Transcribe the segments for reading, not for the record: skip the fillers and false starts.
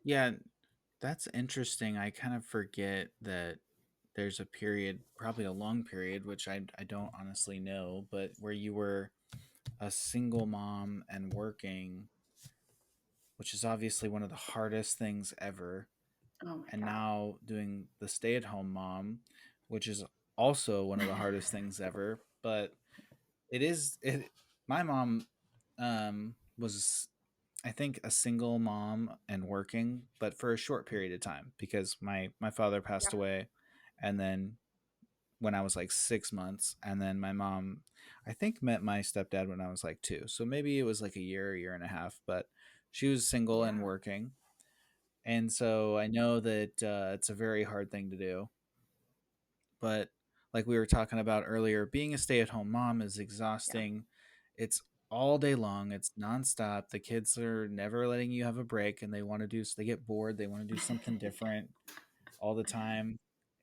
Yeah, that's interesting. I kind of forget that there's a period, probably a long period, which I don't honestly know, but where you were a single mom and working, which is obviously one of the hardest things ever, Oh my and God. now doing the stay-at-home mom, which is also one of the hardest things ever. But it is it. My mom was, I think, a single mom and working, but for a short period of time because my father passed Yep. away, and then when I was like 6 months, and then my mom, I think, met my stepdad when I was like two, so maybe it was like a year and a half, but she was single and Yeah. working, and so I know that it's a very hard thing to do. But like we were talking about earlier, being a stay-at-home mom is Yeah. exhausting. It's all day long. It's nonstop. The kids are never letting you have a break, and they want to do. They get bored. They want to do something different all the time,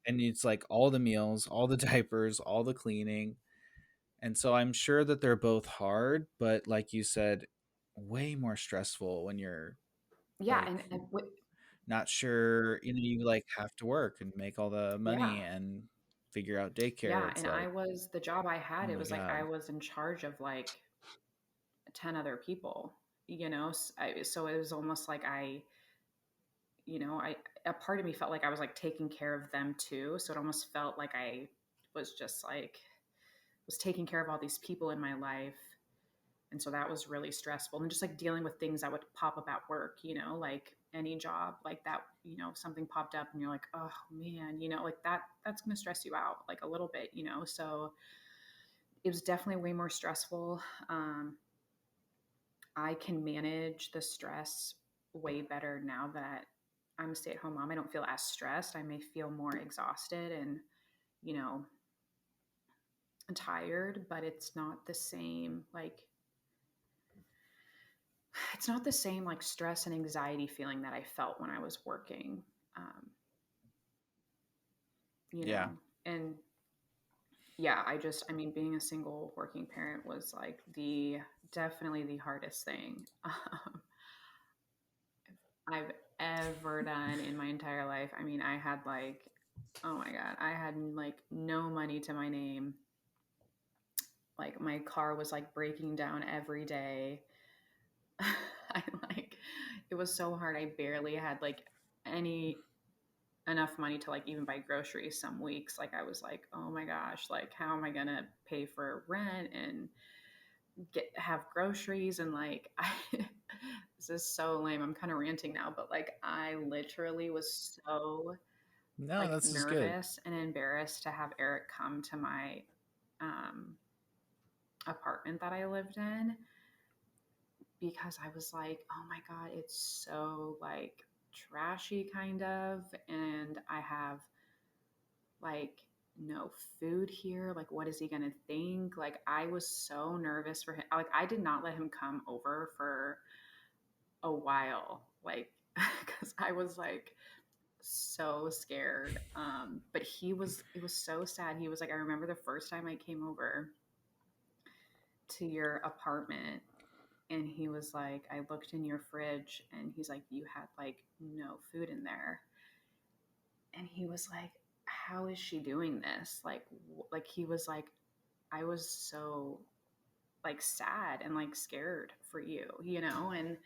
and it's like all the meals, all the diapers, all the cleaning. And so I'm sure that they're both hard, but like you said, way more stressful when you're Yeah. like And not sure, you like have to work and make all the yeah. money and figure out daycare. Yeah. It's And like, the job I oh had, it my was like I God. was in charge of like 10 other people, so it was almost like a part of me felt like I was like taking care of them too. So it almost felt like I was just like, was taking care of all these people in my life. And so that was really stressful. And just like dealing with things that would pop up at work, like any job like that, something popped up and you're like, oh man, like that's going to stress you out like a little bit. So it was definitely way more stressful. I can manage the stress way better now that I'm a stay at home mom. I don't feel as stressed. I may feel more exhausted and, you know, tired, but it's not the same. Like, it's not the same like stress and anxiety feeling that I felt when I was working, um, you Yeah. know, and yeah, I mean, being a single working parent was like definitely the hardest thing I've ever done in my entire life. I mean, I had like, oh my God, I had like no money to my name. Like my car was like breaking down every day. I like, it was so hard. I barely had like any enough money to like even buy groceries some weeks. Like I was like, oh my gosh, like how am I gonna pay for rent and have groceries and like this is so lame. I'm kind of ranting now, but like I literally was so No, like this is good. nervous and embarrassed to have Eric come to my um, apartment that I lived in because I was like, oh my God, it's so like trashy kind of. And I have like no food here. Like, what is he going to think? Like, I was so nervous for him. Like, I did not let him come over for a while. Like, because I was like, so scared. But it was so sad. He was like, I remember the first time I came over to your apartment and he was like, I looked in your fridge and he's like, you had like no food in there. And he was like, how is she doing this? Like he was like, I was so like sad and like scared for you, and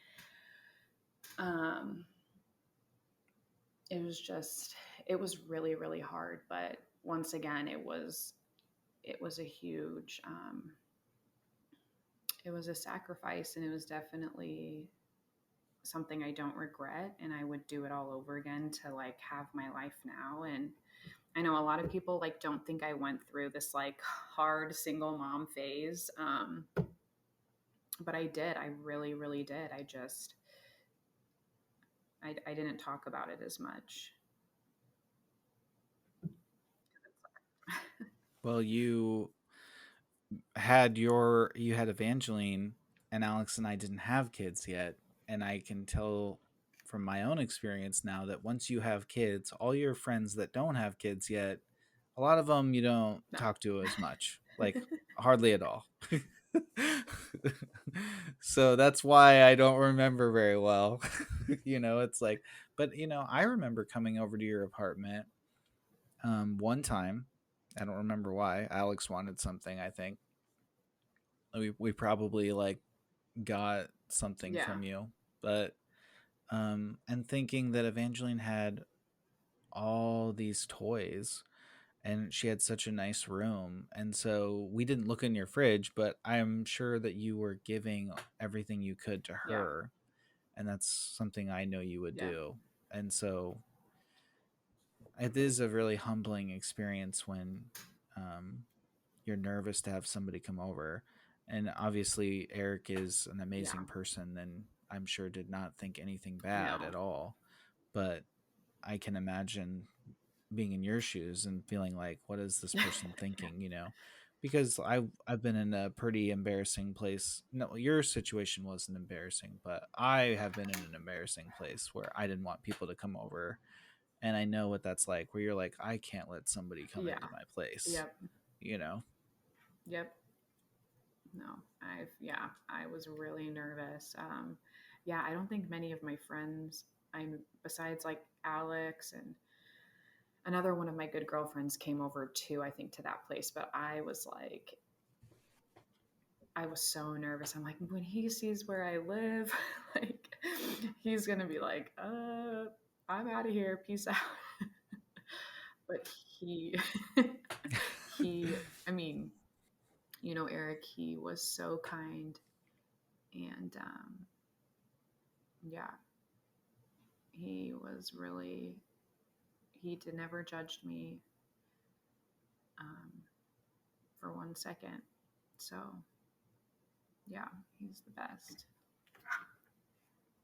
um it was just it was really really hard, but once again it was a huge it was a sacrifice, and it was definitely something I don't regret, and I would do it all over again to like have my life now. And I know a lot of people like don't think I went through this like hard single mom phase, but I did. I really really did. I didn't talk about it as much. Well, you had Evangeline, and Alex and I didn't have kids yet, and I can tell from my own experience now that once you have kids, all your friends that don't have kids yet, a lot of them you don't No. talk to as much, like hardly at all. So that's why I don't remember very well. It's like, but I remember coming over to your apartment one time. I don't remember why. Alex wanted something, I think. We probably like got something Yeah. from you, but and thinking that Evangeline had all these toys and she had such a nice room, and so we didn't look in your fridge, but I'm sure that you were giving everything you could to Yeah. her, and that's something I know you would Yeah. do. And so it is a really humbling experience when um, you're nervous to have somebody come over. And obviously Eric is an Yeah. amazing person and I'm sure did not think anything bad No. at all, but I can imagine being in your shoes and feeling like, what is this person thinking, because I've been in a pretty embarrassing place. No, your situation wasn't embarrassing, but I have been in an embarrassing place where I didn't want people to come over, and I know what that's like, where you're like, I can't let somebody come Yeah. into my place, Yep. you know. Yep. No. I was really nervous. Yeah, I don't think many of my friends, I'm besides like Alex and another one of my good girlfriends came over too, I think, to that place. But I was so nervous. I'm like, when he sees where I live, like, he's gonna be like, I'm out of here, peace out. But he, he, I mean, Eric, he was so kind, and yeah, he was really, he did never judged me um, for 1 second. So yeah, he's the best.